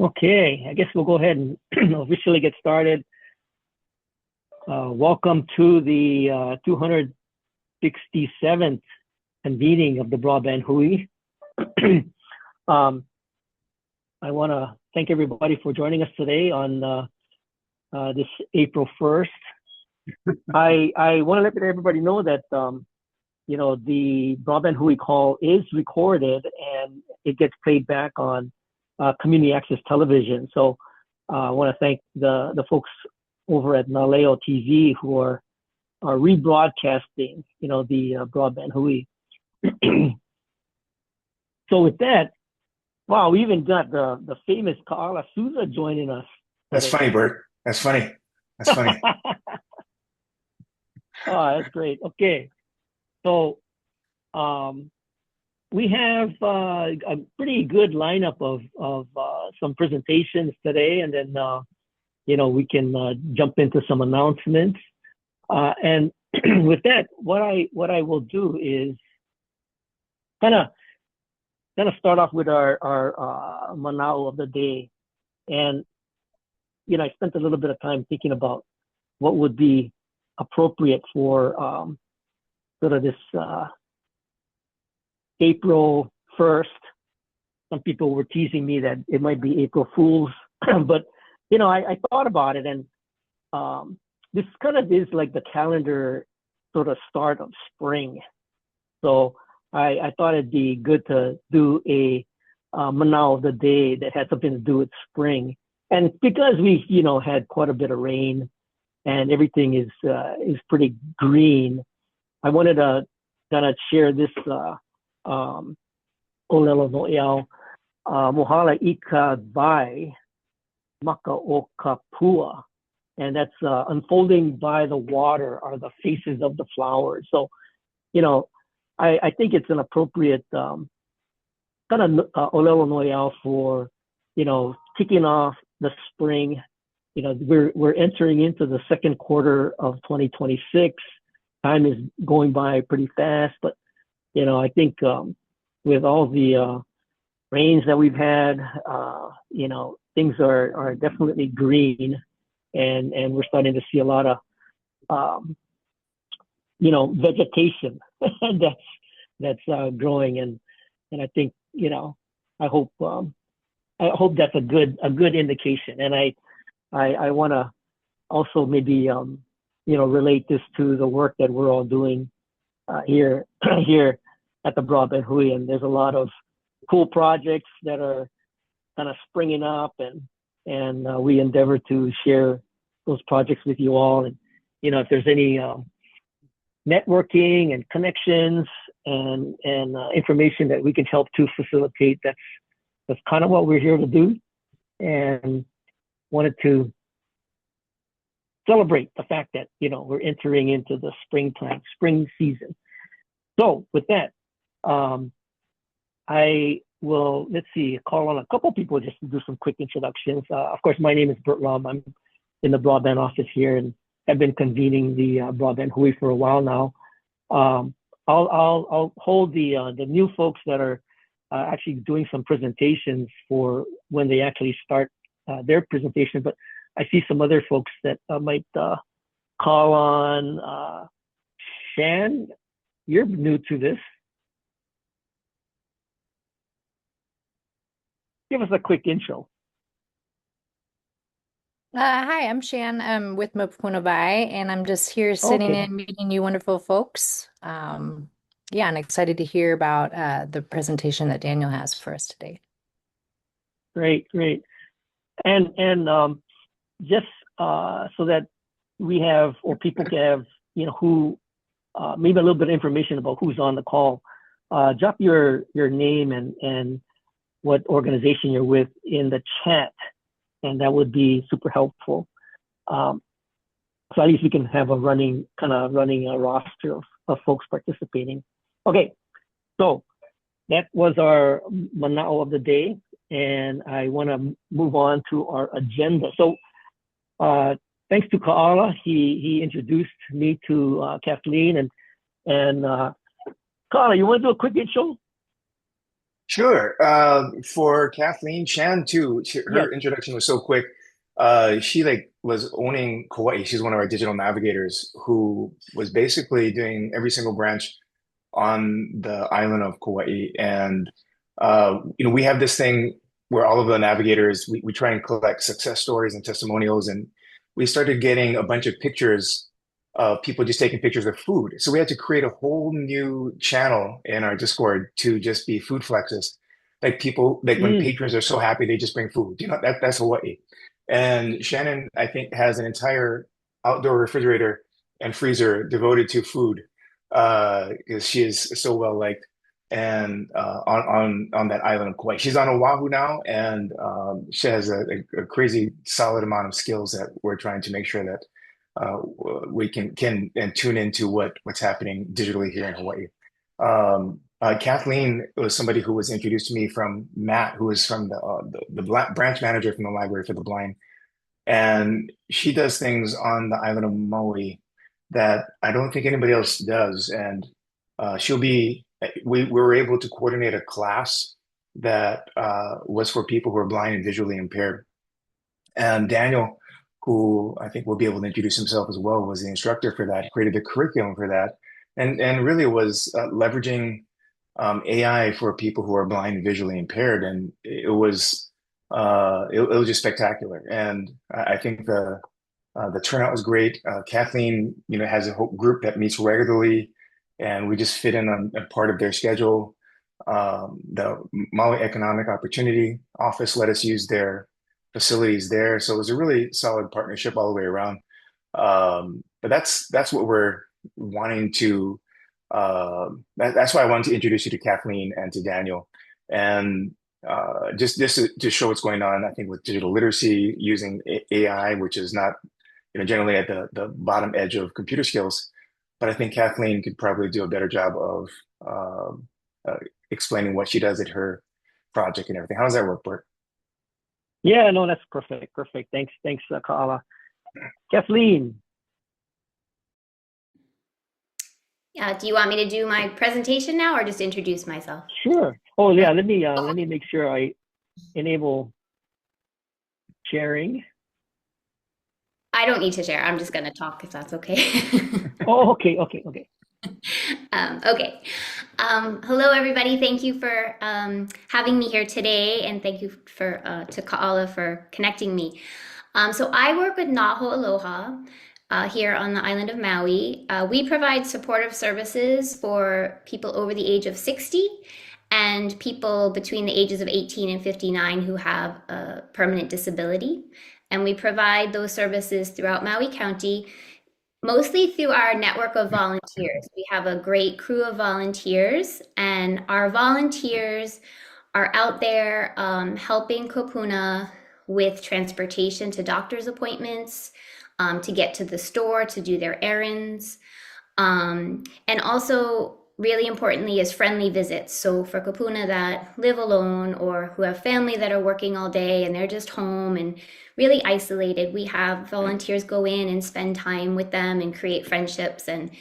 Okay, I guess we'll go ahead and officially get started. Welcome to the 267th convening of the Broadband Hui. I want to thank everybody for joining us today on this April 1st. I want to let everybody know that the Broadband Hui call is recorded and it gets played back on community access television. So I want to thank the folks over at Naleo TV who are rebroadcasting, the Broadband Hui. So with that, wow, we even got the famous Kaala Souza joining us. That's funny, Bert. That's funny. That's funny. Oh, that's great. Okay. So we have a pretty good lineup of some presentations today, and then we can jump into some announcements. And with that, what I will do is kind of start off with our manao of the day, and I spent a little bit of time thinking about what would be appropriate for sort of this April 1st. Some people were teasing me that it might be April Fool's, but I thought about it, and this kind of is like the calendar sort of start of spring. So I thought it'd be good to do a manao of the day that had something to do with spring. And because we had quite a bit of rain and everything is pretty green, I wanted to kind of share this Olelo No'eau Mohala Ika Bai Maka o Kapua. And that's unfolding by the water are the faces of the flowers. So, I think it's an appropriate kind of Olelo No'eau for, kicking off the spring. We're entering into the second quarter of 2026. Time is going by pretty fast, but I think with all the rains that we've had, things are definitely green, and we're starting to see a lot of vegetation that's growing, and I think I hope that's a good indication. And I want to also maybe relate this to the work that we're all doing here at the Broadband Hui, and there's a lot of cool projects that are kind of springing up, and we endeavor to share those projects with you all. And if there's any networking and connections and information that we can help to facilitate, that's kind of what we're here to do, and wanted to celebrate the fact that we're entering into the spring season. So with that, I will, call on a couple people just to do some quick introductions. Of course, my name is Bert Lum. I'm in the broadband office here, and I've been convening the Broadband Hui for a while now. I'll hold the new folks that are actually doing some presentations for when they actually start their presentation. But I see some other folks that might call on. Shan, you're new to this. Give us a quick intro. Hi, I'm Shan. I'm with Mapunabai, and I'm just here sitting and meeting you wonderful folks. And excited to hear about the presentation that Daniel has for us today. Great. And just so that we have, or people can have, who maybe a little bit of information about who's on the call, drop your name and what organization you're with in the chat, and that would be super helpful. So at least we can have a running roster of folks participating. Okay, so that was our manao of the day, and I want to move on to our agenda. So thanks to Kaala, he introduced me to Kathleen, and Kaala, you want to do a quick intro? Sure. For Kathleen Chan too, Yes. her introduction was so quick. She like was owning Kauai. She's one of our digital navigators who was basically doing every single branch on the island of Kauai. And we have this thing where all of the navigators we try and collect success stories and testimonials, and we started getting a bunch of pictures of people just taking pictures of food. So we had to create a whole new channel in our Discord to just be food flexes. Like people, like when Mm. patrons are so happy, they just bring food. That's Hawaii. And Shannon, I think, has an entire outdoor refrigerator and freezer devoted to food because she is so well liked and on that island of Kauai. She's on Oahu now, and she has a crazy solid amount of skills that we're trying to make sure that we can and tune into what's happening digitally here in Hawaii. Kathleen was somebody who was introduced to me from Matt, who is from the branch manager from the Library for the Blind, and she does things on the island of Maui that I don't think anybody else does. And she'll be, we were able to coordinate a class that was for people who are blind and visually impaired. And Daniel, who I think will be able to introduce himself as well, was the instructor for that, created the curriculum for that, and really was leveraging AI for people who are blind and visually impaired. And it was just spectacular. And I think the turnout was great. Kathleen, has a whole group that meets regularly, and we just fit in on a part of their schedule. The Maui Economic Opportunity Office let us use their facilities there, so it was a really solid partnership all the way around. But that's what we're wanting to. That's why I wanted to introduce you to Kathleen and to Daniel, and just to show what's going on. I think with digital literacy using AI, which is not generally at the bottom edge of computer skills. But I think Kathleen could probably do a better job of um explaining what she does at her project and everything. How does that work, Bert? Yeah, no, that's perfect. Perfect. Thanks, Kaala. Kathleen. Do you want me to do my presentation now or just introduce myself? Sure. Oh yeah, let me make sure I enable sharing. I don't need to share. I'm just going to talk if that's okay. Oh, okay. Okay. Hello, everybody. Thank you for having me here today, and thank you to Kaala for connecting me. So I work with Naho Aloha here on the island of Maui. We provide supportive services for people over the age of 60 and people between the ages of 18 and 59 who have a permanent disability. And we provide those services throughout Maui County, mostly through our network of volunteers. We have a great crew of volunteers, and our volunteers are out there helping Kopuna with transportation to doctor's appointments, to get to the store, to do their errands, and also really importantly is friendly visits. So for Kapuna that live alone or who have family that are working all day and they're just home and really isolated, we have volunteers go in and spend time with them and create friendships and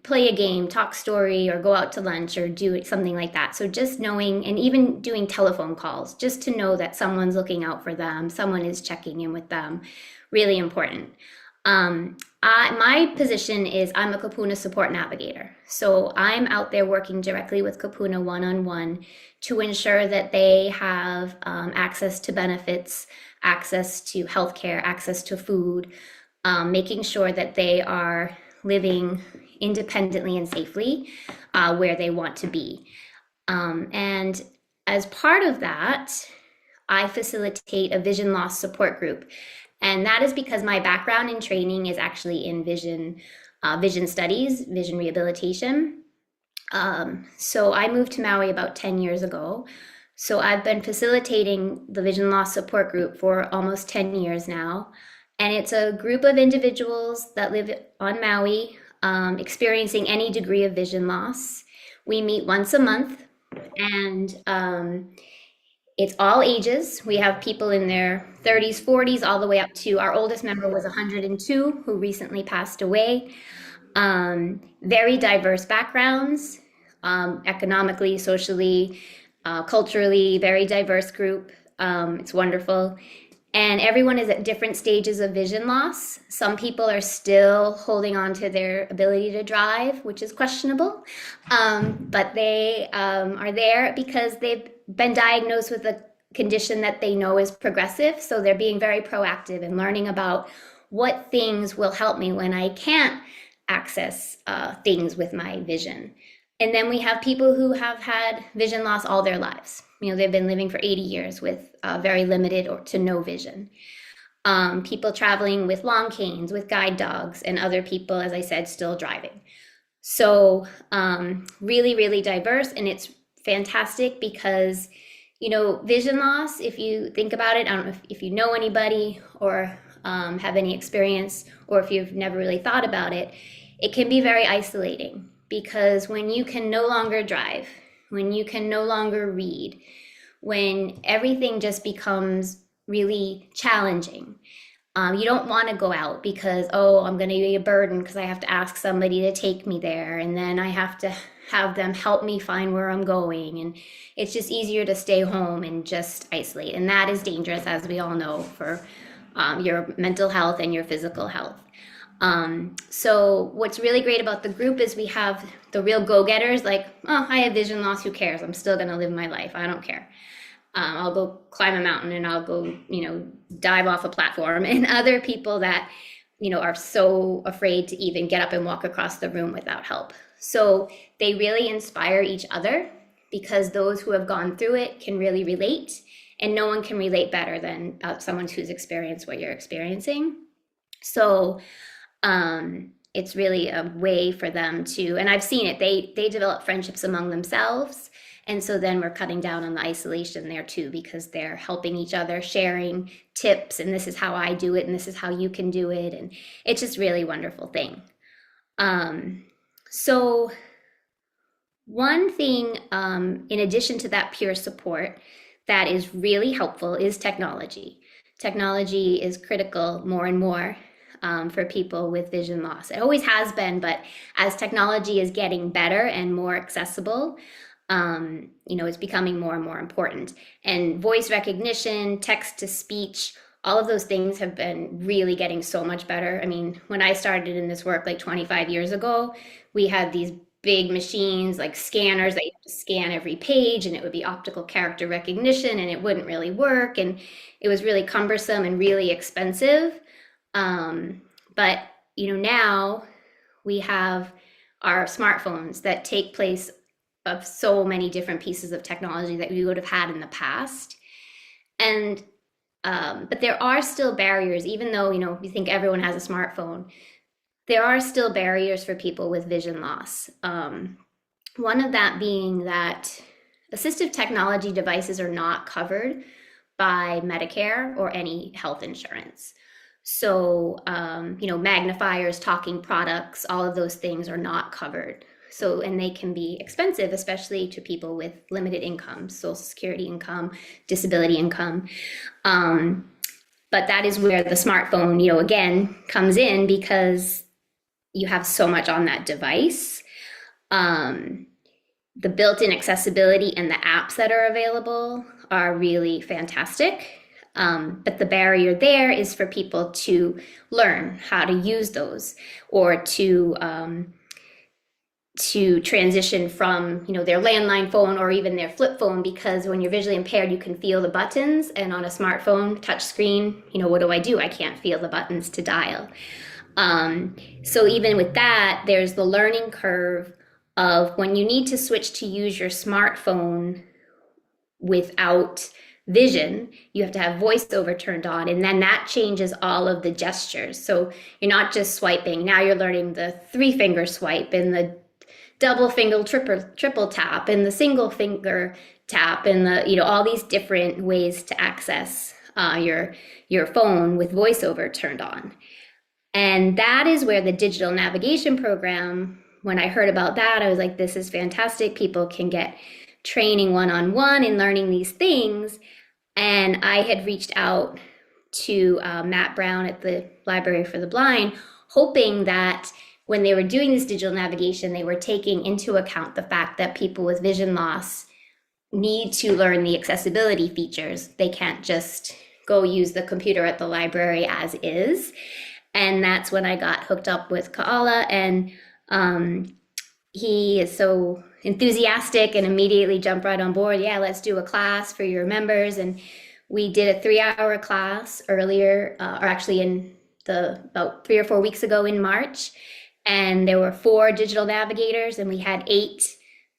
play a game, talk story, or go out to lunch or do something like that. So just knowing, and even doing telephone calls, just to know that someone's looking out for them, someone is checking in with them, really important. My position is I'm a Kapuna support navigator. So I'm out there working directly with Kapuna one-on-one to ensure that they have access to benefits, access to healthcare, access to food, making sure that they are living independently and safely where they want to be. And as part of that, I facilitate a vision loss support group. And that is because my background in training is actually in vision studies, vision rehabilitation. So I moved to Maui about 10 years ago. So I've been facilitating the vision loss support group for almost 10 years now. And it's a group of individuals that live on Maui, experiencing any degree of vision loss. We meet once a month, and it's all ages. We have people in their 30s, 40s, all the way up to our oldest member was 102, who recently passed away. Very diverse backgrounds. economically, socially, culturally, very diverse group. It's wonderful. And everyone is at different stages of vision loss. Some people are still holding on to their ability to drive, which is questionable. But they are there because they've been diagnosed with a condition that they know is progressive. So they're being very proactive and learning about what things will help me when I can't access things with my vision. And then we have people who have had vision loss all their lives. They've been living for 80 years with very limited or to no vision. People traveling with long canes, with guide dogs, and other people, as I said, still driving. So really, really diverse. And it's fantastic because, vision loss, if you think about it, I don't know if you know anybody or have any experience, or if you've never really thought about it, it can be very isolating. Because when you can no longer drive, when you can no longer read, when everything just becomes really challenging, you don't want to go out because, I'm going to be a burden because I have to ask somebody to take me there. And then I have to have them help me find where I'm going. And it's just easier to stay home and just isolate. And that is dangerous, as we all know, for your mental health and your physical health. So what's really great about the group is we have the real go-getters, like, I have vision loss, who cares? I'm still going to live my life. I don't care. I'll go climb a mountain and I'll go, dive off a platform. And other people that, are so afraid to even get up and walk across the room without help. So they really inspire each other because those who have gone through it can really relate, and no one can relate better than someone who's experienced what you're experiencing. So it's really a way for them to, and I've seen it, they develop friendships among themselves. And so then we're cutting down on the isolation there too, because they're helping each other, sharing tips, and this is how I do it, and this is how you can do it. And it's just really wonderful thing. So one thing, in addition to that peer support, that is really helpful is technology. Technology is critical more and more for people with vision loss. It always has been, but as technology is getting better and more accessible, it's becoming more and more important. And voice recognition, text to speech, all of those things have been really getting so much better. I mean, when I started in this work like 25 years ago, we had these big machines like scanners that you have to scan every page, and it would be optical character recognition, and it wouldn't really work. And it was really cumbersome and really expensive. But now we have our smartphones that take place of so many different pieces of technology that we would have had in the past. And but there are still barriers, even though you think everyone has a smartphone. There are still barriers for people with vision loss. One of that being that assistive technology devices are not covered by Medicare or any health insurance. So, magnifiers, talking products, all of those things are not covered. So, and they can be expensive, especially to people with limited income, Social Security income, disability income. But that is where the smartphone, again, comes in, because you have so much on that device. The built-in accessibility and the apps that are available are really fantastic. But the barrier there is for people to learn how to use those, or to transition from their landline phone or even their flip phone, because when you're visually impaired, you can feel the buttons, and on a smartphone touch screen, what do? I can't feel the buttons to dial. So even with that, there's the learning curve of when you need to switch to use your smartphone without vision, you have to have voiceover turned on, and then that changes all of the gestures. So you're not just swiping, now you're learning the 3-finger swipe and the double finger triple tap and the single finger tap, and the all these different ways to access your phone with voiceover turned on. And that is where the digital navigation program, when I heard about that, I was like, this is fantastic. People can get training one-on-one in learning these things. And I had reached out to Matt Brown at the Library for the Blind, hoping that when they were doing this digital navigation, they were taking into account the fact that people with vision loss need to learn the accessibility features. They can't just go use the computer at the library as is. And that's when I got hooked up with Kaala, and he is so enthusiastic and immediately jumped right on board. Yeah, let's do a class for your members. And we did a 3-hour class earlier, or actually in about 3 or 4 weeks ago in March. And there were 4 digital navigators, and we had 8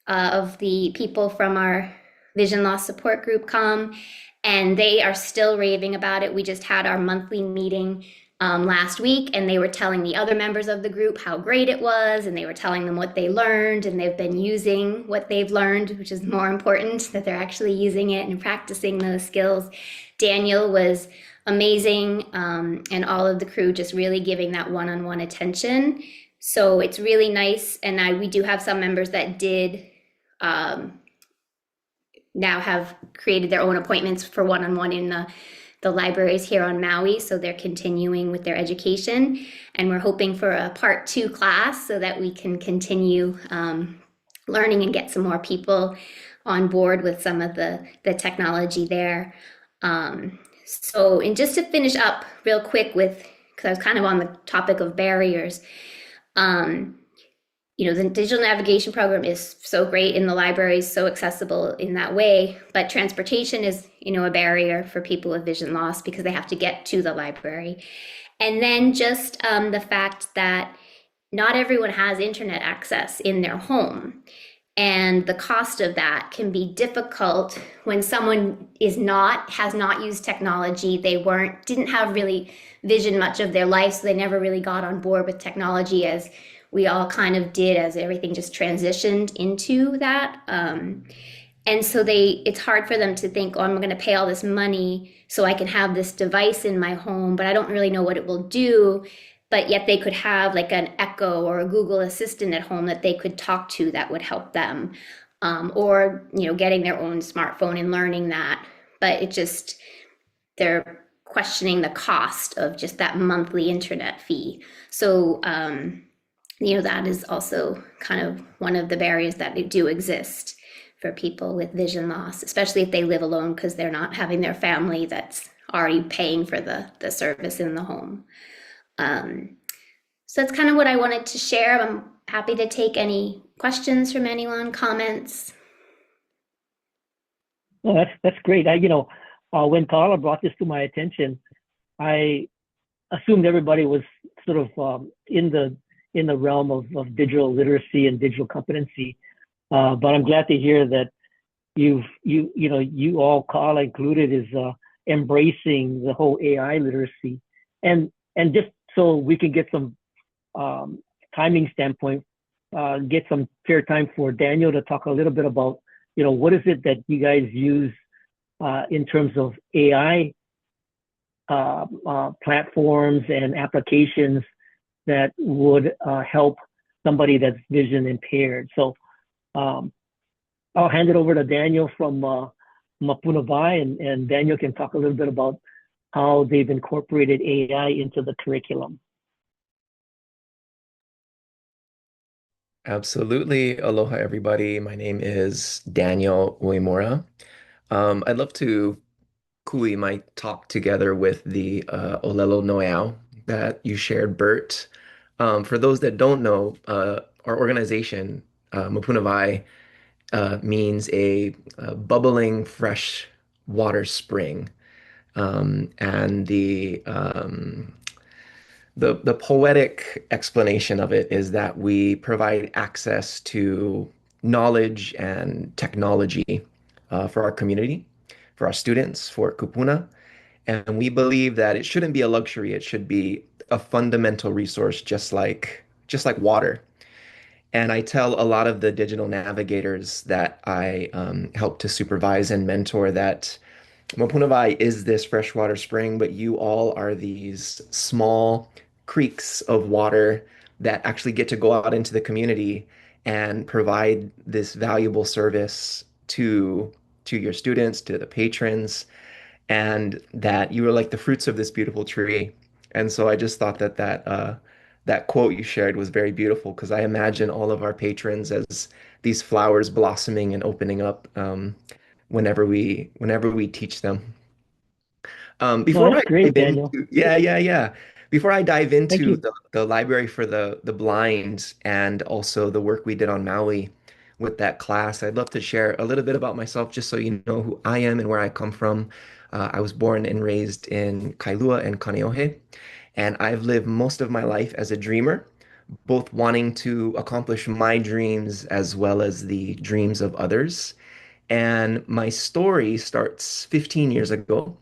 of the people from our vision loss support group come, and they are still raving about it. We just had our monthly meeting last week, and they were telling the other members of the group how great it was, and they were telling them what they learned, and they've been using what they've learned, which is more important, that they're actually using it and practicing those skills. Daniel was amazing, and all of the crew just really giving that one-on-one attention. So it's really nice, and we do have some members that did now have created their own appointments for one-on-one in the libraries here on Maui, so they're continuing with their education, and we're hoping for a part 2 class so that we can continue learning and get some more people on board with some of the technology there. So, and just to finish up real quick with, because I was kind of on the topic of barriers, the digital navigation program is so great in the libraries, so accessible in that way, but transportation is, a barrier for people with vision loss because they have to get to the library. And then just the fact that not everyone has internet access in their home. And the cost of that can be difficult when someone has not used technology. They didn't have really vision much of their life, so they never really got on board with technology as we all kind of did as everything just transitioned into that. And so it's hard for them to think, oh, I'm going to pay all this money so I can have this device in my home, but I don't really know what it will do. But yet they could have like an Echo or a Google Assistant at home that they could talk to that would help them. Or, getting their own smartphone and learning that. But they're questioning the cost of just that monthly internet fee. So, that is also kind of one of the barriers that do exist for people with vision loss, especially if they live alone because they're not having their family that's already paying for the service in the home. So that's kind of what I wanted to share. I'm happy to take any questions from anyone, comments. Well, that's great. When Carla brought this to my attention, I assumed everybody was sort of in the realm of digital literacy and digital competency. But I'm glad to hear that you all, Carla included, is embracing the whole AI literacy, and just so we can get some timing standpoint, get some fair time for Daniel to talk a little bit about, what is it that you guys use in terms of AI platforms and applications that would help somebody that's vision impaired. So I'll hand it over to Daniel from Mapuna Vai, and Daniel can talk a little bit about how they've incorporated AI into the curriculum. Absolutely. Aloha, everybody. My name is Daniel Uemura. I'd love to kui my talk together with the Olelo Noeau that you shared, Bert. For those that don't know, our organization, Mapuna Vai, means a bubbling fresh water spring. And the poetic explanation of it is that we provide access to knowledge and technology for our community, for our students, for Kupuna. And we believe that it shouldn't be a luxury. It should be a fundamental resource, just like water. And I tell a lot of the digital navigators that I help to supervise and mentor that Mopunavai is this freshwater spring, but you all are these small creeks of water that actually get to go out into the community and provide this valuable service to your students, to the patrons, and that you are like the fruits of this beautiful tree. And so I just thought that that quote you shared was very beautiful because I imagine all of our patrons as these flowers blossoming and opening up whenever we teach them. No, Before that's I great, dive Daniel. into, yeah, yeah, yeah. Before I dive Thank into you. the library for the blind and also the work we did on Maui with that class, I'd love to share a little bit about myself just so you know who I am and where I come from. I was born and raised in Kailua and Kaneohe, and I've lived most of my life as a dreamer, both wanting to accomplish my dreams as well as the dreams of others. And my story starts 15 years ago.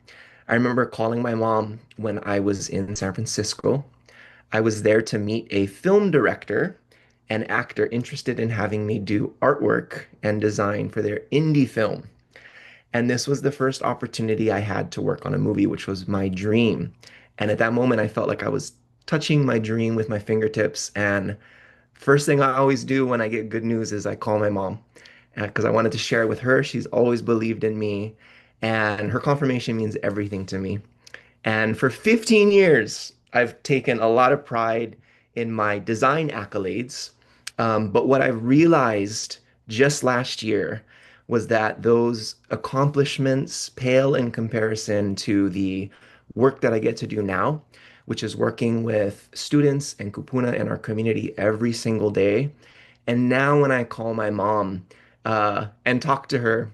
I remember calling my mom when I was in San Francisco. I was there to meet a film director and actor interested in having me do artwork and design for their indie film. And this was the first opportunity I had to work on a movie, which was my dream. And at that moment, I felt like I was touching my dream with my fingertips. And first thing I always do when I get good news is I call my mom because I wanted to share it with her. She's always believed in me, and her confirmation means everything to me. And for 15 years, I've taken a lot of pride in my design accolades. But what I realized just last year was that those accomplishments pale in comparison to the work that I get to do now, which is working with students and kupuna in our community every single day. And now when I call my mom and talk to her,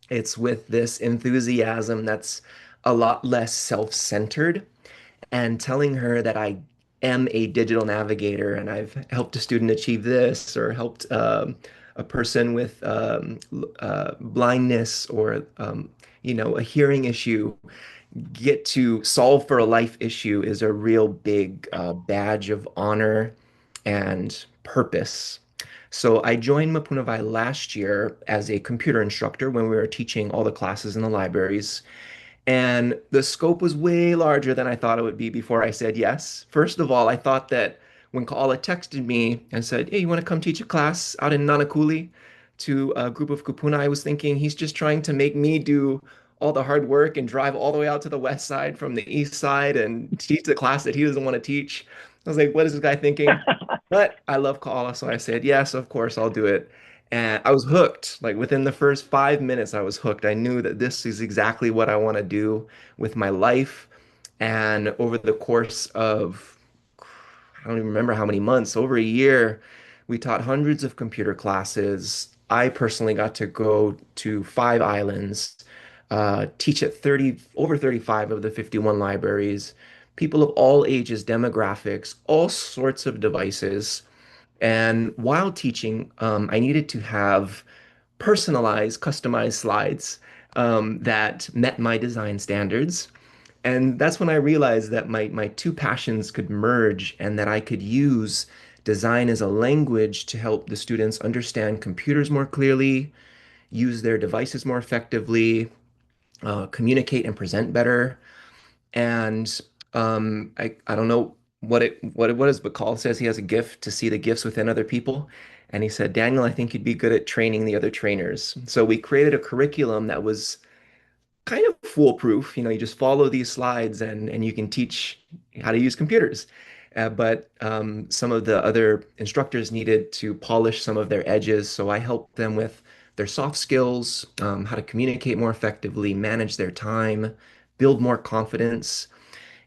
it's with this enthusiasm that's a lot less self-centered and telling her that I am a digital navigator and I've helped a student achieve this or helped a person with blindness or a hearing issue get to solve for a life issue is a real big badge of honor and purpose. So I joined Mapunavai last year as a computer instructor when we were teaching all the classes in the libraries. And the scope was way larger than I thought it would be before I said yes. First of all, I thought that when Kaala texted me and said, "Hey, you want to come teach a class out in Nanakuli to a group of kupuna?" I was thinking he's just trying to make me do all the hard work and drive all the way out to the west side from the east side and teach the class that he doesn't want to teach. I was like, what is this guy thinking? But I love Kaala, so I said, yes, of course, I'll do it. And I was hooked. Like within the first 5 minutes, I was hooked. I knew that this is exactly what I want to do with my life. And over the course of, I don't even remember how many months, over a year, we taught hundreds of computer classes. I personally got to go to 5 islands, teach at over 35 of the 51 libraries, people of all ages, demographics, all sorts of devices. And while teaching, I needed to have personalized, customized slides that met my design standards. And that's when I realized that my two passions could merge and that I could use design as a language to help the students understand computers more clearly, use their devices more effectively, communicate and present better. And I don't know what it was, but Carl says he has a gift to see the gifts within other people. And he said, Daniel, I think you'd be good at training the other trainers. So we created a curriculum that was kind of foolproof. You just follow these slides and you can teach how to use computers. But some of the other instructors needed to polish some of their edges. So I helped them with their soft skills, how to communicate more effectively, manage their time, build more confidence.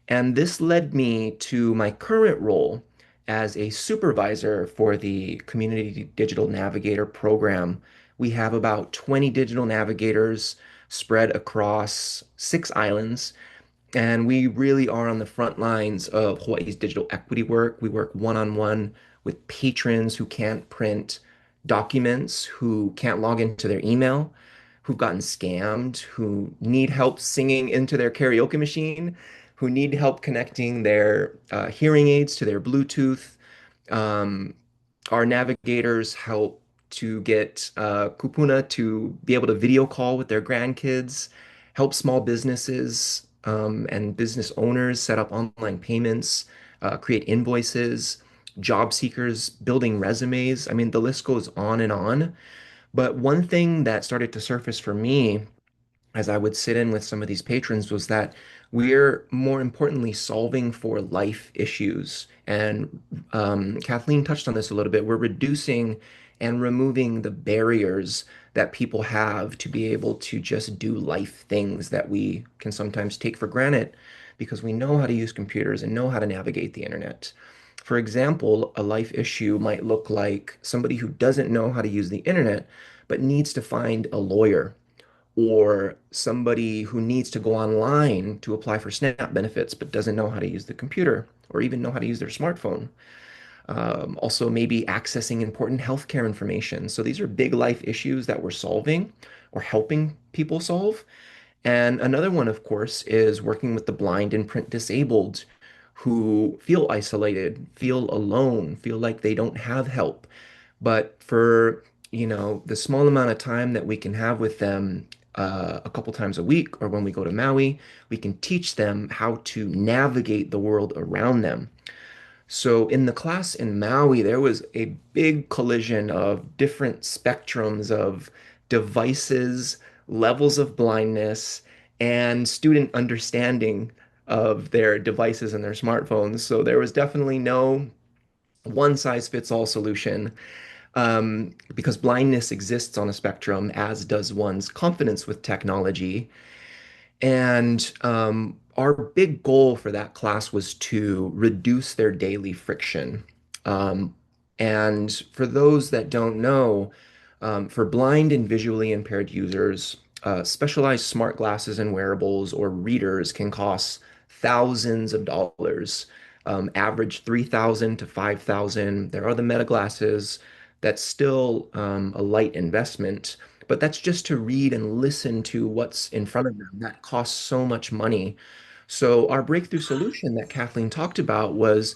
And this led me to my current role as a supervisor for the Community Digital Navigator program. We have about 20 digital navigators spread across 6 islands, and we really are on the front lines of Hawaii's digital equity work. We work one-on-one with patrons who can't print documents, who can't log into their email, who've gotten scammed, who need help singing into their karaoke machine, who need help connecting their hearing aids to their Bluetooth. Um, our navigators help to get kupuna to be able to video call with their grandkids, help small businesses and business owners set up online payments, create invoices, job seekers building resumes. I mean, the list goes on and on. But one thing that started to surface for me as I would sit in with some of these patrons was that we're more importantly solving for life issues. And Kathleen touched on this a little bit. We're reducing and removing the barriers that people have to be able to just do life things that we can sometimes take for granted because we know how to use computers and know how to navigate the internet. For example, a life issue might look like somebody who doesn't know how to use the internet but needs to find a lawyer, or somebody who needs to go online to apply for SNAP benefits but doesn't know how to use the computer or even know how to use their smartphone. Also, maybe accessing important healthcare information. So these are big life issues that we're solving or helping people solve. And another one, of course, is working with the blind and print disabled who feel isolated, feel alone, feel like they don't have help. But for, the small amount of time that we can have with them a couple times a week or when we go to Maui, we can teach them how to navigate the world around them. So in the class in Maui, there was a big collision of different spectrums of devices, levels of blindness, and student understanding of their devices and their smartphones. So there was definitely no one size fits all solution, because blindness exists on a spectrum, as does one's confidence with technology. And our big goal for that class was to reduce their daily friction. Um, and for those that don't know, for blind and visually impaired users, specialized smart glasses and wearables or readers can cost thousands of dollars, average 3,000 to 5,000. There are the meta glasses. That's still a light investment, but that's just to read and listen to what's in front of them. That costs so much money. So our breakthrough solution that Kathleen talked about was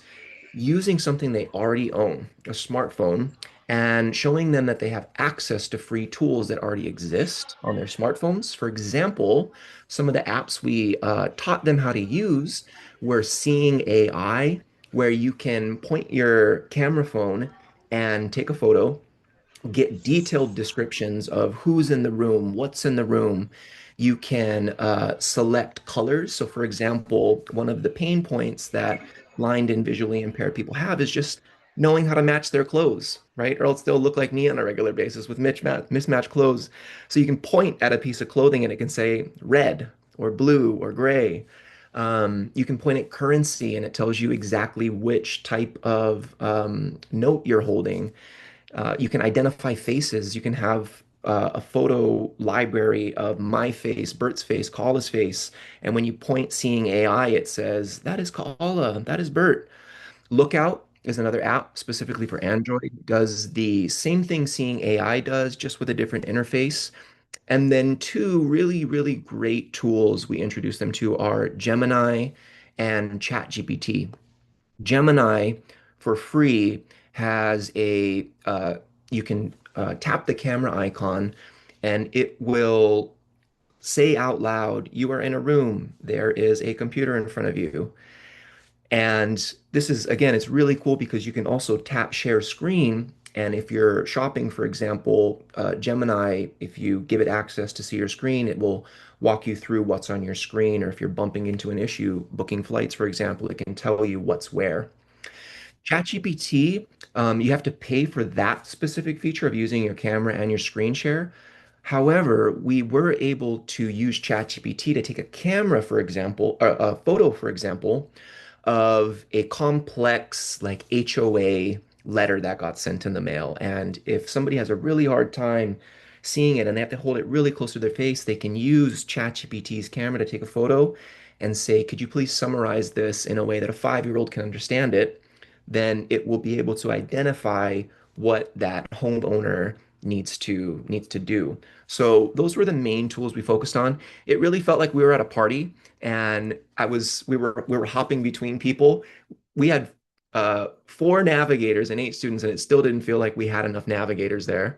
using something they already own, a smartphone, and showing them that they have access to free tools that already exist on their smartphones. For example, some of the apps we taught them how to use were Seeing AI, where you can point your camera phone and take a photo, get detailed descriptions of who's in the room, what's in the room. You can select colors. So, for example, one of the pain points that blind and visually impaired people have is just knowing how to match their clothes, right? Or else they'll look like me on a regular basis with mismatched clothes. So you can point at a piece of clothing and it can say red or blue or gray. You can point at currency and it tells you exactly which type of note you're holding. You can identify faces. You can have a photo library of my face, Bert's face, Kala's face. And when you point Seeing AI, it says, that is Kala, that is Bert. Lookout is another app specifically for Android. It does the same thing Seeing AI does, just with a different interface. And then two really, really great tools we introduced them to are Gemini and ChatGPT. Gemini for free has you can tap the camera icon and it will say out loud, you are in a room, there is a computer in front of you. And this is, again, it's really cool because you can also tap share screen. And if you're shopping, for example, Gemini, if you give it access to see your screen, it will walk you through what's on your screen. Or if you're bumping into an issue, booking flights, for example, it can tell you what's where. ChatGPT, you have to pay for that specific feature of using your camera and your screen share. However, we were able to use ChatGPT to take a camera, for example, or a photo, for example, of a complex like HOA letter that got sent in the mail. And if somebody has a really hard time seeing it and they have to hold it really close to their face, they can use ChatGPT's camera to take a photo and say, could you please summarize this in a way that a 5-year-old can understand it? Then it will be able to identify what that homeowner needs to do. So those were the main tools we focused on. It really felt like we were at a party and we were hopping between people. We had 4 navigators and 8 students, and it still didn't feel like we had enough navigators there,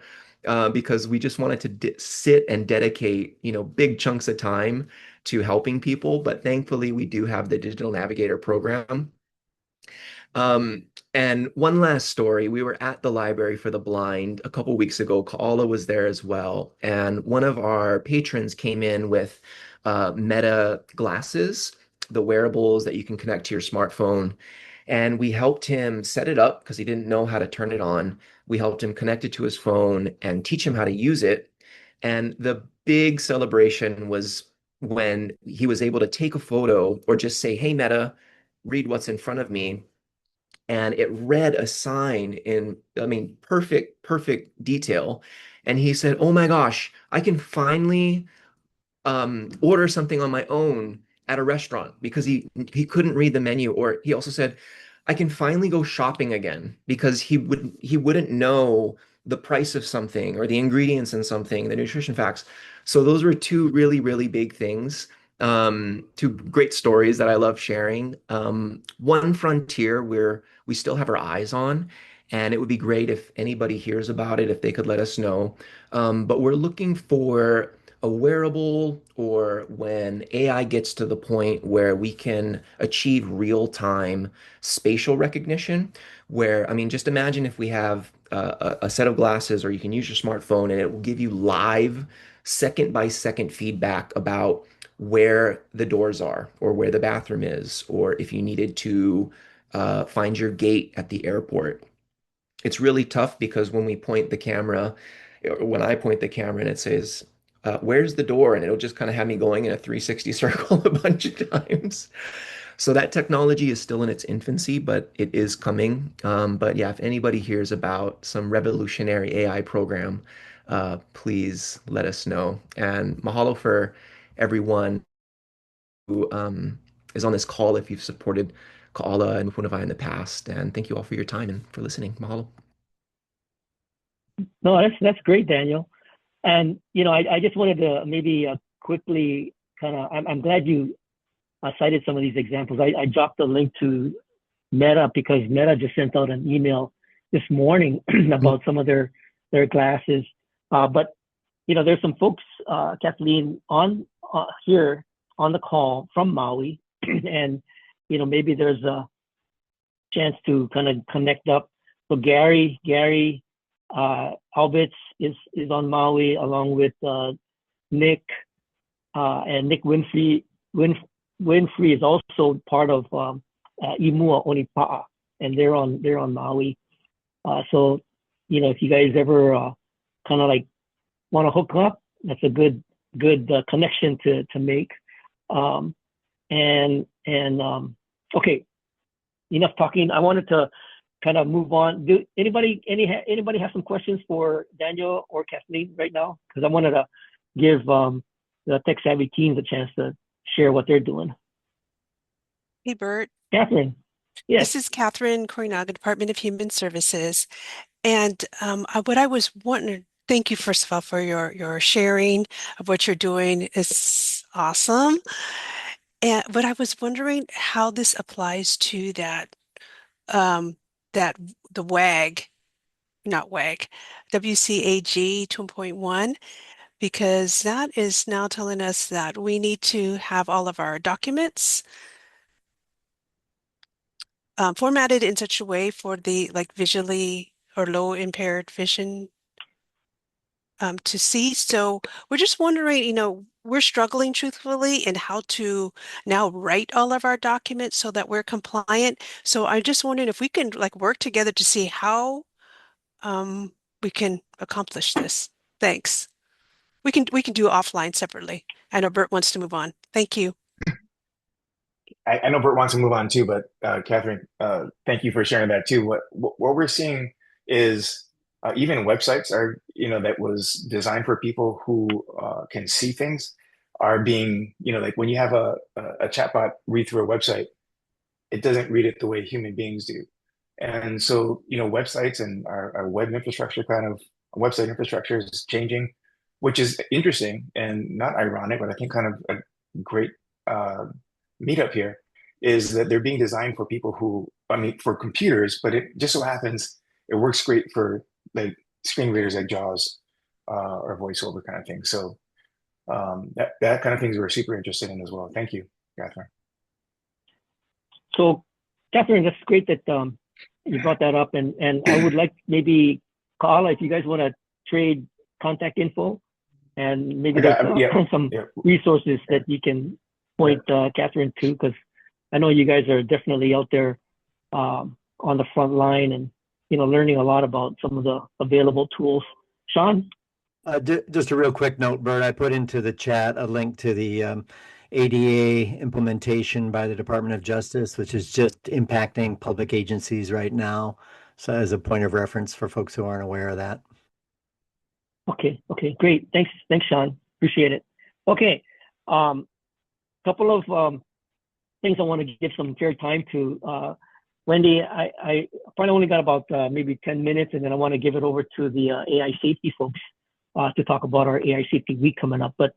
because we just wanted to sit and dedicate, big chunks of time to helping people. But thankfully, we do have the digital navigator program. And one last story, we were at the library for the blind a couple weeks ago. Kaala was there as well. And one of our patrons came in with Meta glasses, the wearables that you can connect to your smartphone. And we helped him set it up because he didn't know how to turn it on. We helped him connect it to his phone and teach him how to use it. And the big celebration was when he was able to take a photo or just say, "Hey, Meta, read what's in front of me." And it read a sign in, I mean, perfect detail. And he said, "Oh my gosh, I can finally order something on my own at a restaurant," because he couldn't read the menu. Or he also said, "I can finally go shopping again," because he wouldn't know the price of something or the ingredients in something, the nutrition facts. So those were two really big things. Two great stories that I love sharing. One frontier where we still have our eyes on, and it would be great if anybody hears about it, if they could let us know. But we're looking for a wearable, or when AI gets to the point where we can achieve real-time spatial recognition, where, I mean, just imagine if we have a set of glasses, or you can use your smartphone and it will give you live second by second feedback about where the doors are, or where the bathroom is, or if you needed to find your gate at the airport. It's really tough because when we point the camera, or when I point the camera and it says, "Where's the door?" And it'll just kind of have me going in a 360 circle a bunch of times. So that technology is still in its infancy, but it is coming. But yeah, if anybody hears about some revolutionary AI program, please let us know. And mahalo for everyone who is on this call if you've supported Kaala and Punavai in the past. And thank you all for your time and for listening. Mahalo. No, that's great, Daniel. And I just wanted to maybe quickly kind of. I'm glad you cited some of these examples. I dropped a link to Meta because Meta just sent out an email this morning about some of their glasses. But there's some folks, Kathleen, on here on the call from Maui, and maybe there's a chance to kind of connect up. So Gary Albitz is on Maui, along with Nick and Nick Winfrey. Winfrey is also part of Imua Onipa'a, and they're on Maui. So if you guys ever kind of like want to hook up, that's a good connection to make. Okay, enough talking. I wanted to kind of move on. Do anybody have some questions for Daniel or Kathleen right now? Because I wanted to give the tech savvy teams a chance to share what they're doing. Hey, Bert. Catherine. Yes. This is Catherine Korinaga, Department of Human Services. And what I was wanting, thank you first of all for your sharing of what you're doing. It's awesome. But I was wondering how this applies to that the WAG, not WAG, WCAG 2.1, because that is now telling us that we need to have all of our documents formatted in such a way for the like visually or low impaired vision to see. So we're just wondering, we're struggling truthfully in how to now write all of our documents so that we're compliant. So I'm just wondering if we can like work together to see how we can accomplish this. Thanks. We can do it offline separately. I know Bert wants to move on. Thank you. I know Bert wants to move on too, but Catherine, thank you for sharing that too. What we're seeing is even websites are, that was designed for people who can see things are being, like when you have a chatbot read through a website, it doesn't read it the way human beings do. And so, websites and our web infrastructure website infrastructure is changing, which is interesting and not ironic, but I think kind of a great meetup here is that they're being designed for people who, I mean, for computers, but it just so happens it works great for like screen readers like JAWS or VoiceOver kind of thing. So that kind of things we're super interested in as well. Thank you, Catherine. So, Catherine, that's great that you brought that up, and I would like maybe Kaala, if you guys want to trade contact info, and maybe there's some resources that you can point Catherine to, because I know you guys are definitely out there on the front line and learning a lot about some of the available tools. Sean? Just a real quick note, Bert. I put into the chat a link to the ADA implementation by the Department of Justice, which is just impacting public agencies right now. So as a point of reference for folks who aren't aware of that. Okay, great. Thanks, Sean. Appreciate it. Okay, couple of things I want to give some fair time to. Wendy, I probably only got about maybe 10 minutes, and then I want to give it over to the AI safety folks to talk about our AI safety week coming up. But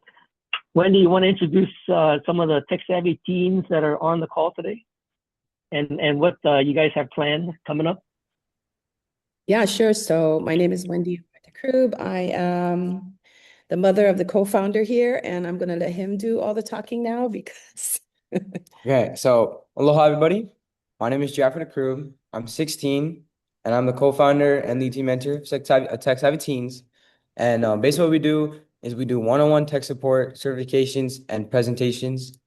Wendy, you want to introduce some of the tech-savvy teens that are on the call today, and what you guys have planned coming up? Yeah, sure. So my name is Wendy Krub. I am the mother of the co-founder here, and I'm going to let him do all the talking now because... Okay, so aloha, everybody. My name is Jeffrey Krub. I'm 16, and I'm the co-founder and lead team mentor of Tech Savvy Teens. And basically what we do is we do one-on-one tech support, certifications, and presentations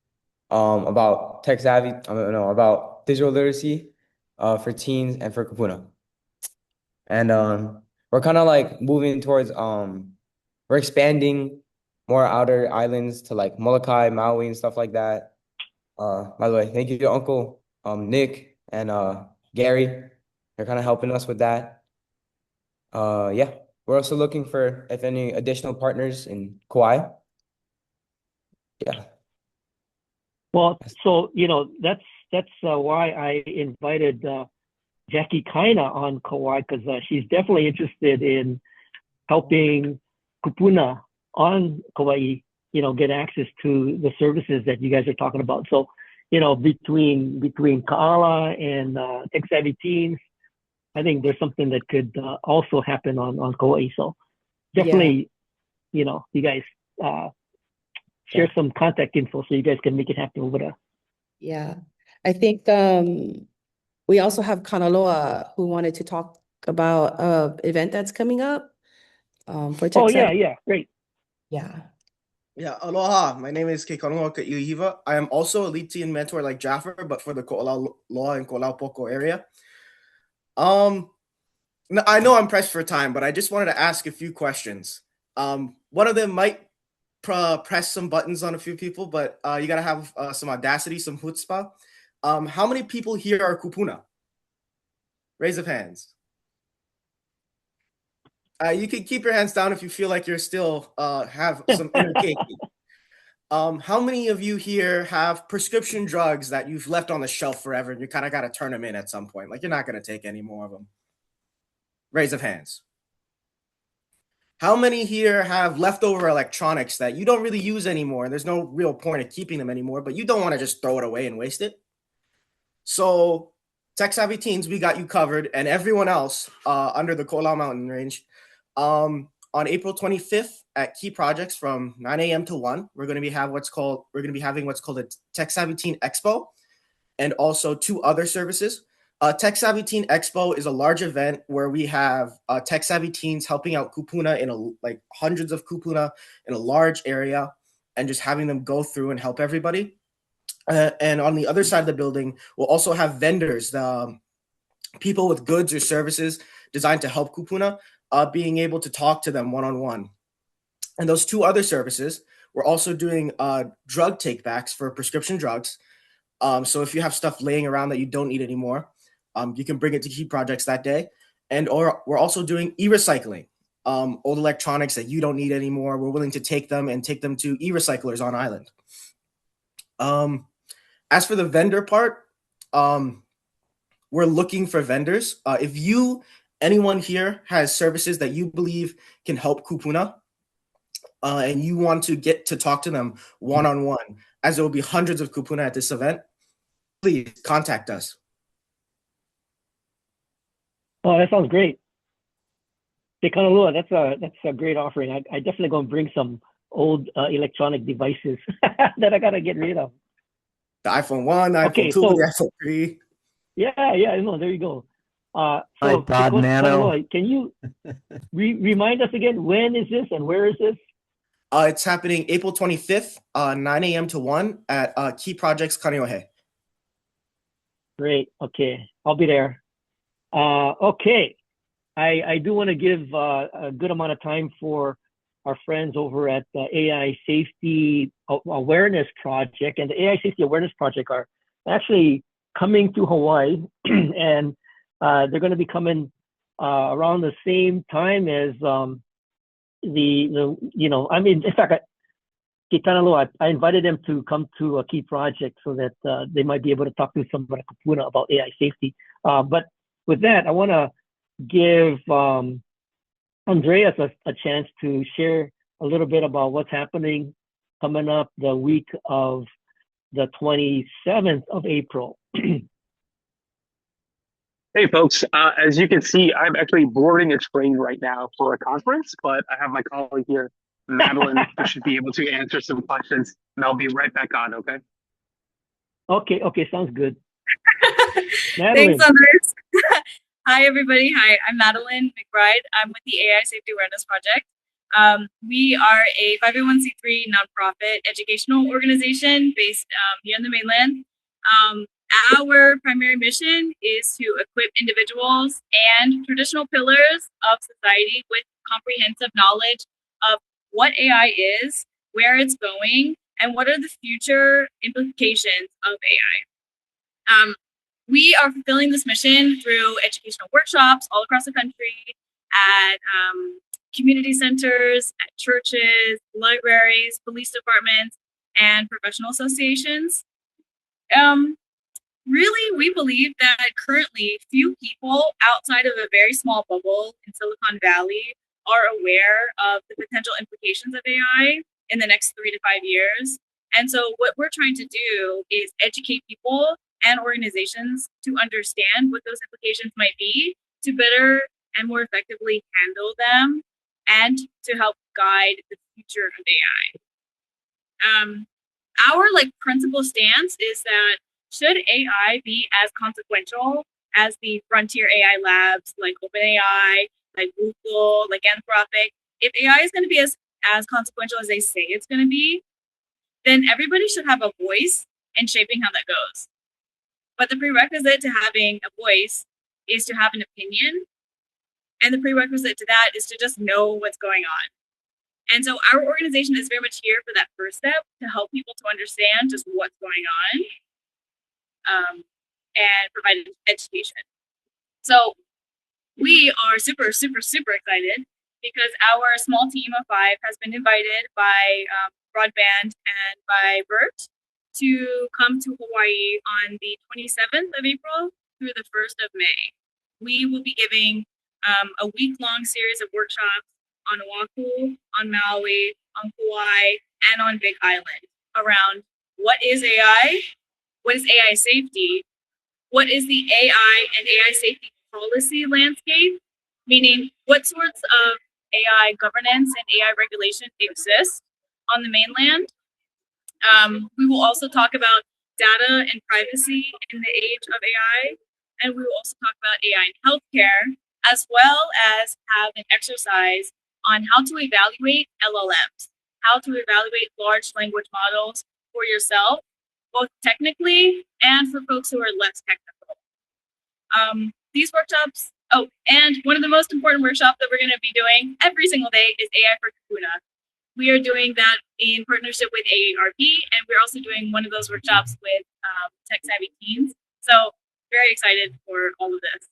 about tech savvy, about digital literacy for teens and for Kupuna. And we're kind of like moving towards, we're expanding more outer islands to like Molokai, Maui, and stuff like that. By the way, thank you to Uncle Nick and Gary. They're kind of helping us with that. Yeah, we're also looking for if any additional partners in Kauai. Yeah. Well, so that's why I invited Jackie Kaina on Kauai, because she's definitely interested in helping Kupuna on Kauai, get access to the services that you guys are talking about. So, between Kaala and Tech Savvy Teens, I think there's something that could also happen on Kauai. So definitely, you guys share some contact info so you guys can make it happen over there. Yeah, I think we also have Kanaloa who wanted to talk about an event that's coming up for Tech Savvy. Yeah, great. Yeah. Yeah, aloha. My name is Keikonoa Kaiuhiva. I am also a lead team mentor like Jaffer, but for the Ko'olau Loa and Ko'olau Poko area. I know I'm pressed for time, but I just wanted to ask a few questions. One of them might press some buttons on a few people, but you gotta have some audacity, some chutzpah. How many people here are Kupuna? Raise of hands. You can keep your hands down if you feel like you're still have some inner cake. How many of you here have prescription drugs that you've left on the shelf forever and you kind of got to turn them in at some point? Like you're not going to take any more of them. Raise of hands. How many here have leftover electronics that you don't really use anymore and there's no real point of keeping them anymore, but you don't want to just throw it away and waste it? So Tech Savvy Teens, we got you covered, and everyone else under the Ko'olau Mountain Range. On April 25th at Key Projects from 9 a.m. to 1, we're going to be having what's called a Tech Savvy Teen Expo, and also 2 other services. Tech Savvy Teen Expo is a large event where we have Tech Savvy Teens helping out Kupuna in hundreds of Kupuna in a large area, and just having them go through and help everybody. And on the other side of the building, we'll also have vendors, people with goods or services designed to help Kupuna, being able to talk to them one-on-one. And those 2 other services, we're also doing drug takebacks for prescription drugs. So if you have stuff laying around that you don't need anymore, you can bring it to Key Projects that day. Or we're also doing e-recycling. Old electronics that you don't need anymore, we're willing to take them to e-recyclers on island. As for the vendor part, we're looking for vendors. If anyone here has services that you believe can help Kupuna, and you want to get to talk to them one-on-one, as there will be hundreds of Kupuna at this event, please contact us. Oh, that sounds great. Hey, Kanaloa, that's a great offering. I definitely gonna bring some old electronic devices that I gotta get rid of. The iPhone 1, the iPhone 2, the iPhone 3. Yeah, no, there you go. So iPod Coach Nano. Tanaloy, can you remind us again, when is this and where is this? It's happening April 25th, 9 a.m. to 1 at Key Projects Kaneohe. Great. Okay, I'll be there. Okay, I do want to give a good amount of time for our friends over at the AI Safety Awareness Project, and the AI Safety Awareness Project are actually coming to Hawaii, and they're going to be coming around the same time as I mean, in fact, I invited them to come to a Key Project so that they might be able to talk to somebody Kapuna about AI safety. But with that, I want to give Andreas a chance to share a little bit about what's happening coming up the week of the 27th of April. Hey folks, as you can see, I'm actually boarding a train right now for a conference, but I have my colleague here, Madeline, who should be able to answer some questions, and I'll be right back on, okay? Okay, sounds good. Madeline. Thanks, Andres. Hi, everybody. Hi, I'm Madeline McBride. I'm with the AI Safety Awareness Project. We are a 501c3 nonprofit educational organization based here in the mainland. Our primary mission is to equip individuals and traditional pillars of society with comprehensive knowledge of what AI is, where it's going, and what are the future implications of AI. We are fulfilling this mission through educational workshops all across the country, at community centers, at churches, libraries, police departments, and professional associations. Really, we believe that currently few people outside of a very small bubble in Silicon Valley are aware of the potential implications of AI in the next 3 to 5 years. And so what we're trying to do is educate people and organizations to understand what those implications might be, to better and more effectively handle them, and to help guide the future of AI. Our principal stance is that should AI be as consequential as the frontier AI labs like OpenAI, like Google, like Anthropic, if AI is going to be as consequential as they say it's going to be, then everybody should have a voice in shaping how that goes. But the prerequisite to having a voice is to have an opinion. And the prerequisite to that is to just know what's going on. And so our organization is very much here for that first step, to help people to understand just what's going on, and provide education. So we are super, super, super excited because our small team of 5 has been invited by Broadband and by Bert to come to Hawaii on the 27th of April through the 1st of May. We will be giving a week-long series of workshops on Oahu, on Maui, on Kauai, and on Big Island around what is AI, what is AI safety, what is the AI and AI safety policy landscape, meaning what sorts of AI governance and AI regulation exist on the mainland. We will also talk about data and privacy in the age of AI, and we will also talk about AI in healthcare, as well as have an exercise on how to evaluate LLMs, how to evaluate large language models for yourself, both technically and for folks who are less technical. These workshops, and one of the most important workshops that we're going to be doing every single day is AI for Kapuna. We are doing that in partnership with AARP, and we're also doing one of those workshops with Tech Savvy Teens. So very excited for all of this.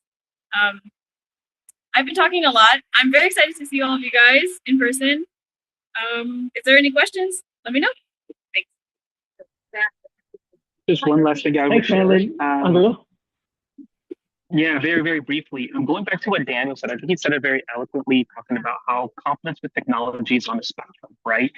I've been talking a lot. I'm very excited to see all of you guys in person. If there are any questions, let me know. Thanks. Just one last thing I would Thanks, share. Madeline. Yeah, very, very briefly. I'm going back to what Daniel said. I think he said it very eloquently, talking about how confidence with technology is on a spectrum, right?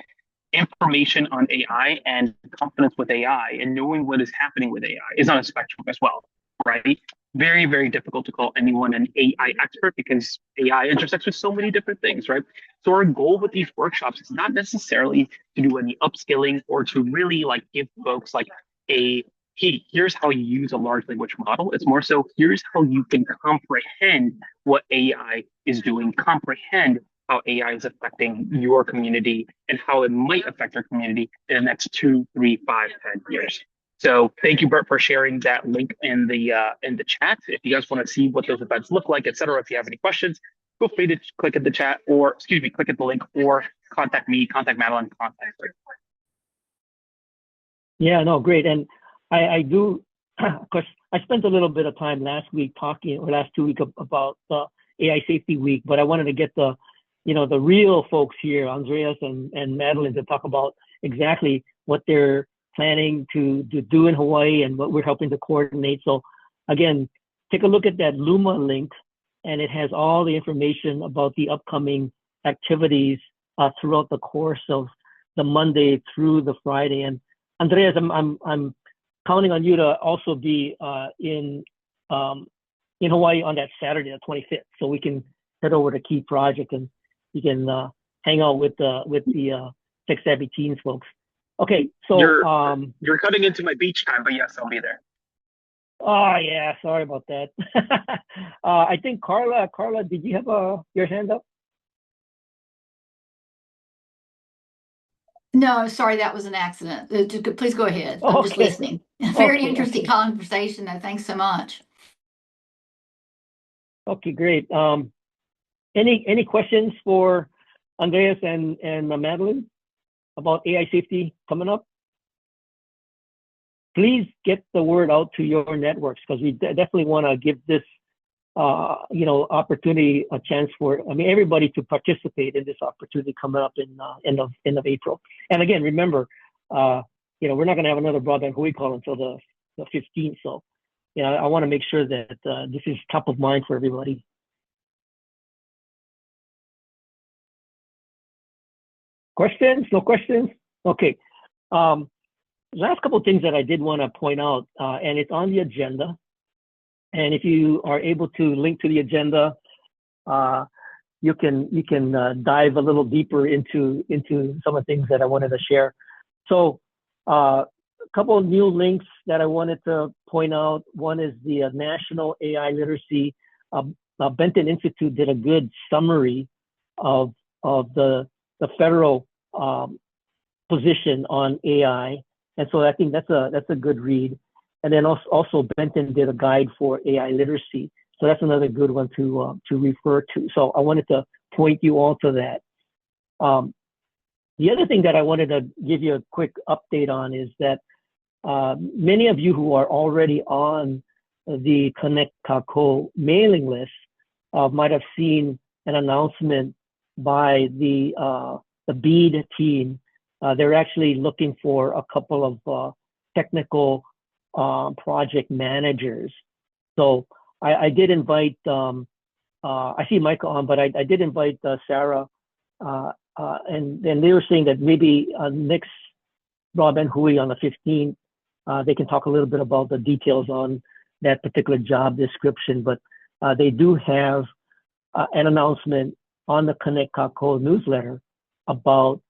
Information on AI and confidence with AI and knowing what is happening with AI is on a spectrum as well, right? Very, very difficult to call anyone an AI expert because AI intersects with so many different things, right? So our goal with these workshops is not necessarily to do any upskilling or to really give folks a hey, here's how you use a large language model. It's more so, here's how you can comprehend what AI is doing, comprehend how AI is affecting your community and how it might affect your community in the next 2, 3, 5, 10 years. So thank you, Bert, for sharing that link in the chat. If you guys want to see what those events look like, et cetera, if you have any questions, feel free to click at the chat or, excuse me, click at the link or contact me, contact Madeline, contact her. Yeah, no, great. And I do, of course, I spent a little bit of time last week talking, or last 2 weeks about AI Safety Week, but I wanted to get the real folks here, Andreas and Madeline, to talk about exactly what they're planning to do in Hawaii and what we're helping to coordinate. So again, take a look at that Luma link, and it has all the information about the upcoming activities throughout the course of the Monday through the Friday. And Andreas, I'm counting on you to also be in Hawaii on that Saturday, the 25th, so we can head over to Key Project and you can hang out with the Tech Savvy Teens folks. Okay, so you're cutting into my beach time, but yes, I'll be there. Oh yeah, sorry about that. I think Carla, did you have your hand up? No, sorry, that was an accident. Please go ahead. I'm just listening. Very interesting conversation, though. Thanks so much. Okay, great. Any questions for Andreas and Madeline about AI safety coming up? Please get the word out to your networks, because we definitely want to give this opportunity a chance for everybody to participate in this opportunity coming up in end of April. And again, remember, we're not going to have another Broadband Hui call until the 15th. So, I want to make sure that this is top of mind for everybody. Questions? No questions? Okay. Last couple of things that I did want to point out, and it's on the agenda. And if you are able to link to the agenda, you can dive a little deeper into some of the things that I wanted to share. So a couple of new links that I wanted to point out. One is the National AI Literacy. Benton Institute did a good summary of the federal position on AI. And so I think that's a good read. And then also Benton did a guide for AI literacy. So that's another good one to refer to. So I wanted to point you all to that. The other thing that I wanted to give you a quick update on is that many of you who are already on the Connect Kako mailing list might have seen an announcement by the BEAD team. They're actually looking for a couple of technical project managers. So I did invite, I see Michael on, but I did invite Sarah, and they were saying that maybe next Broadband Hui on the 15th, they can talk a little bit about the details on that particular job description. But they do have an announcement on the Connect Kako newsletter about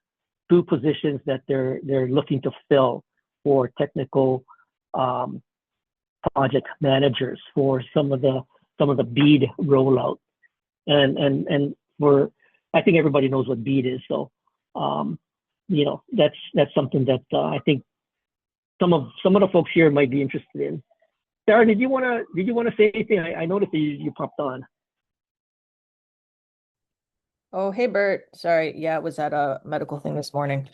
2 positions that they're looking to fill for technical project managers for some of the BEAD rollout, and I think everybody knows what BEAD is. So that's something that I think some of the folks here might be interested in. Sarah, did you want to say anything? I noticed that you popped on. Oh, hey, Bert. Sorry. Yeah, I was at a medical thing this morning.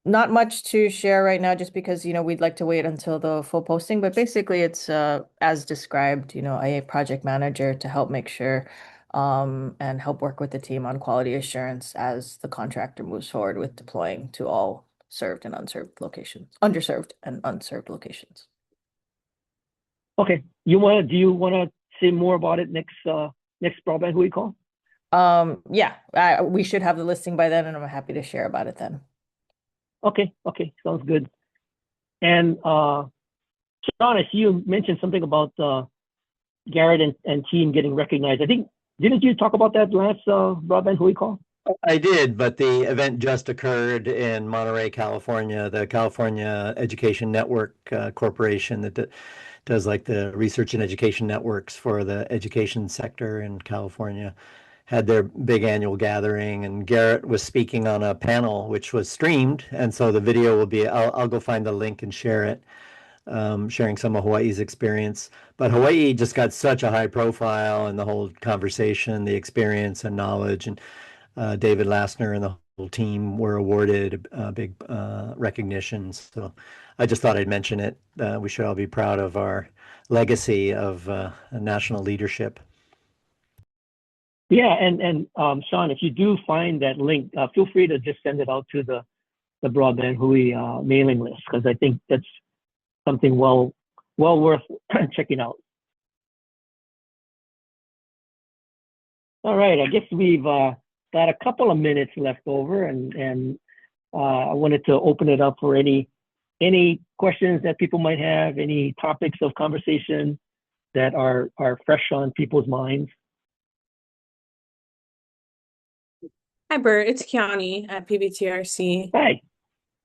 Not much to share right now, just because, we'd like to wait until the full posting. But basically, it's as described, a project manager to help make sure and help work with the team on quality assurance as the contractor moves forward with deploying to all served and unserved locations, underserved and unserved locations. Okay. Do you want to say more about it next Broadband Hui call? Yeah, we should have the listing by then, and I'm happy to share about it then. Okay, sounds good. And Sean, I see you mentioned something about Garrett and team getting recognized. I think, didn't you talk about that last Broadband Hui call? I did, but the event just occurred in Monterey, California. The California Education Network Corporation that does like the research and education networks for the education sector in California had their big annual gathering, and Garrett was speaking on a panel which was streamed, and so the video will be. I'll go find the link and share it, sharing some of Hawaii's experience. But Hawaii just got such a high profile, and the whole conversation, the experience and knowledge, and David Lassner and the whole team were awarded big recognitions. So I just thought I'd mention it. We should all be proud of our legacy of national leadership. Yeah, and Sean, if you do find that link, feel free to just send it out to the Broadband Hui mailing list, because I think that's something well worth checking out. All right, I guess we've got a couple of minutes left over, and I wanted to open it up for any questions that people might have, any topics of conversation that are fresh on people's minds. Hi, Bert. It's Kiani at PBTRC. Hi.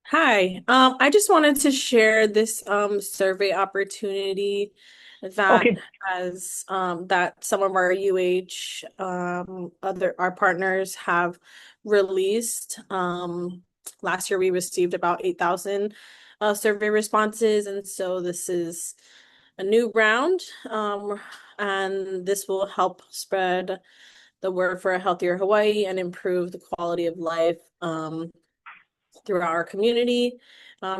Hi. I just wanted to share this survey opportunity that has that some of our UH our partners have released. Last year we received about 8,000 survey responses, and so this is a new round, and this will help spread the word for a healthier Hawaii and improve the quality of life throughout our community.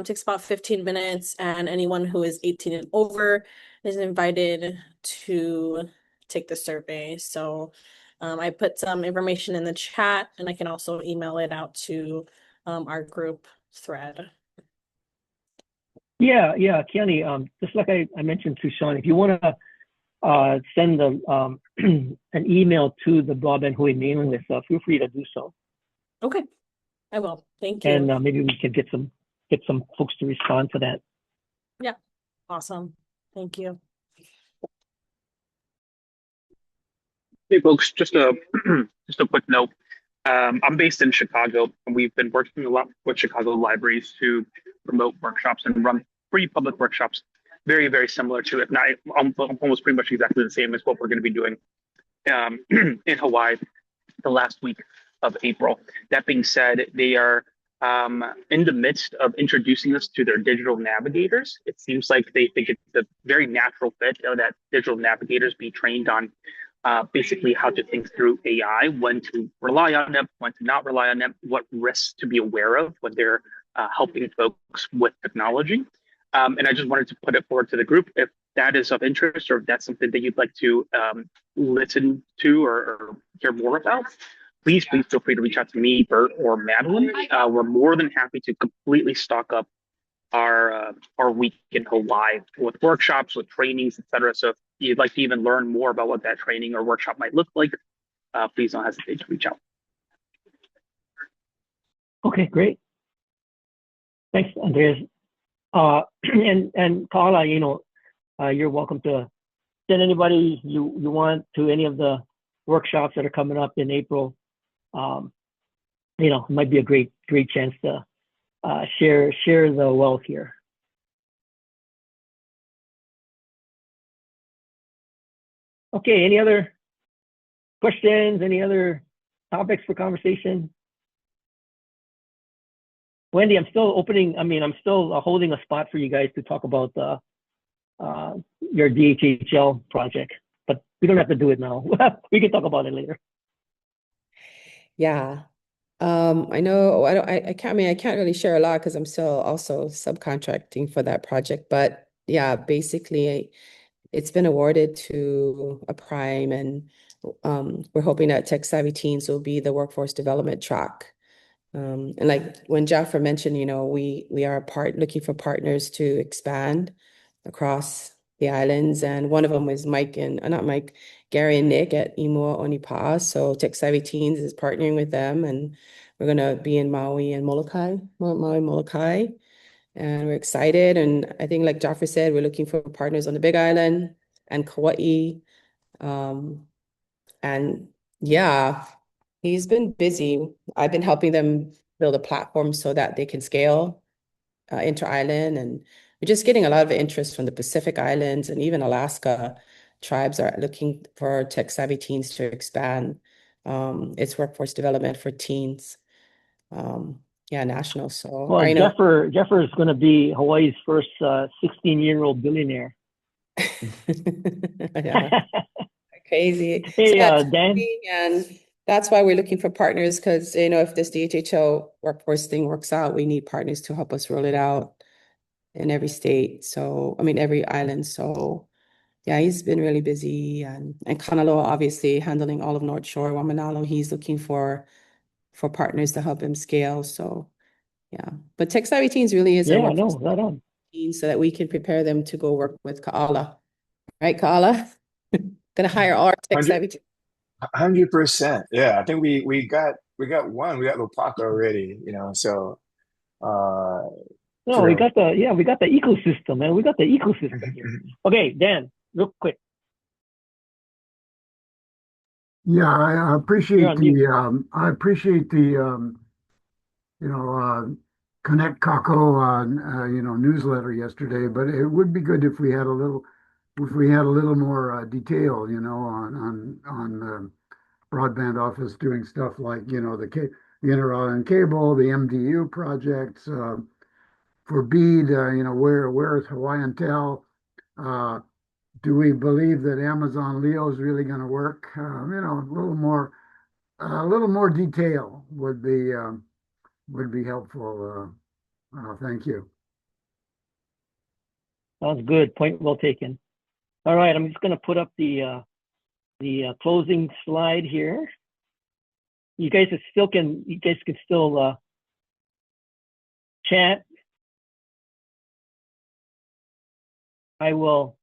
Takes about 15 minutes, and anyone who is 18 and over is invited to take the survey. So I put some information in the chat, and I can also email it out to our group thread. Yeah, Kiani, just like I mentioned to Sean, if you want to send an email to the Broadband Hui mailing list, feel free to do so. Okay, I will. Thank you. And maybe we can get some folks to respond to that. Yeah, awesome. Thank you. Hey folks, just a quick note. I'm based in Chicago, and we've been working a lot with Chicago libraries to promote workshops and run free public workshops. Very, very similar to, if not almost pretty much exactly the same as what we're going to be doing in Hawaii the last week of April. That being said, they are in the midst of introducing us to their digital navigators. It seems like they think it's a very natural fit that digital navigators be trained on basically how to think through AI, when to rely on them, when to not rely on them, what risks to be aware of when they're helping folks with technology. And I just wanted to put it forward to the group. If that is of interest, or if that's something that you'd like to listen to or hear more about, please feel free to reach out to me, Bert, or Madeline. We're more than happy to completely stock up our week in Hawaii with workshops, with trainings, etc. So if you'd like to even learn more about what that training or workshop might look like, please don't hesitate to reach out. Okay, great. Thanks, Andreas. And Carla, you're welcome to send anybody you want to any of the workshops that are coming up in April. It might be a great chance to share the wealth here. Okay, any other questions? Any other topics for conversation? Wendy, I'm still holding a spot for you guys to talk about your DHHL project, but we don't have to do it now. We can talk about it later. Yeah. I know I can't really share a lot because I'm still also subcontracting for that project, but yeah, basically it's been awarded to a prime, and we're hoping that Tech Savvy Teens will be the workforce development track. And like when Jaffer mentioned, we are looking for partners to expand across the islands, and one of them is Gary and Nick at Imua Onipa'a. So Tech Savvy Teens is partnering with them, and we're gonna be in Maui and Molokai, and we're excited. And I think, like Jaffer said, we're looking for partners on the Big Island and Kauai, and yeah. He's been busy. I've been helping them build a platform so that they can scale inter-island, and we're just getting a lot of interest from the Pacific Islands, and even Alaska tribes are looking for tech-savvy teens to expand its workforce development for teens. Yeah, national. So Well, I know. Jeffer is going to be Hawaii's first 16-year-old billionaire. Yeah, crazy. So Hey, yeah, Dan. and that's why we're looking for partners, because if this DHHO workforce thing works out, we need partners to help us roll it out in every state. So I mean every island. So yeah, he's been really busy, and Kanaloa obviously handling all of North Shore, Wamanalo. He's looking for partners to help him scale. So yeah, but Tech Savvy Teens really is our Yeah, I know, workforce right on. team, so that we can prepare them to go work with Kaala. Right, Kaala? Gonna hire all our Tech Savvy teams. 100%. Yeah, I think we got one. We got Lopaka already, so No, we got the ecosystem, man. We got the ecosystem here. Okay, Dan, real quick. Yeah, I appreciate the Connect Kako newsletter yesterday, but it would be good if we had a little more detail, on the broadband office doing stuff like the inter-island cable, the MDU projects, for BEAD, where is Hawaiian Tel? Do we believe that Amazon Leo is really going to work? A little more detail would be helpful. Thank you. Sounds good. Point well taken. All right, I'm just going to put up the closing slide here. You guys can still chat. I will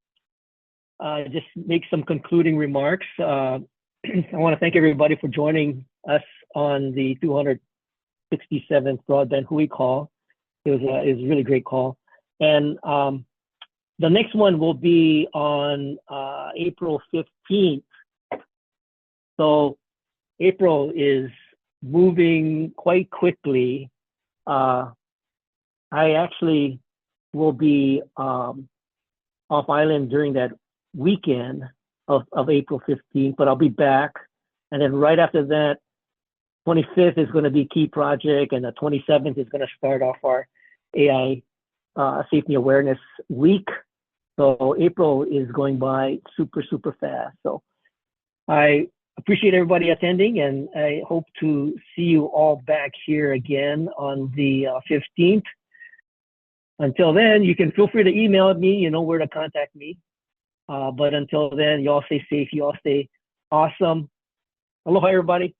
just make some concluding remarks. I want to thank everybody for joining us on the 267th Broadband Hui call. It was a really great call. And the next one will be on April 15th. So April is moving quite quickly. I actually will be off island during that weekend of April 15th, but I'll be back. And then right after that, 25th is going to be key project, and the 27th is going to start off our AI safety awareness week. So April is going by super, super fast. So I appreciate everybody attending, and I hope to see you all back here again on the 15th. Until then, you can feel free to email me. You know where to contact me. But until then, y'all stay safe. You all stay awesome. Aloha, everybody.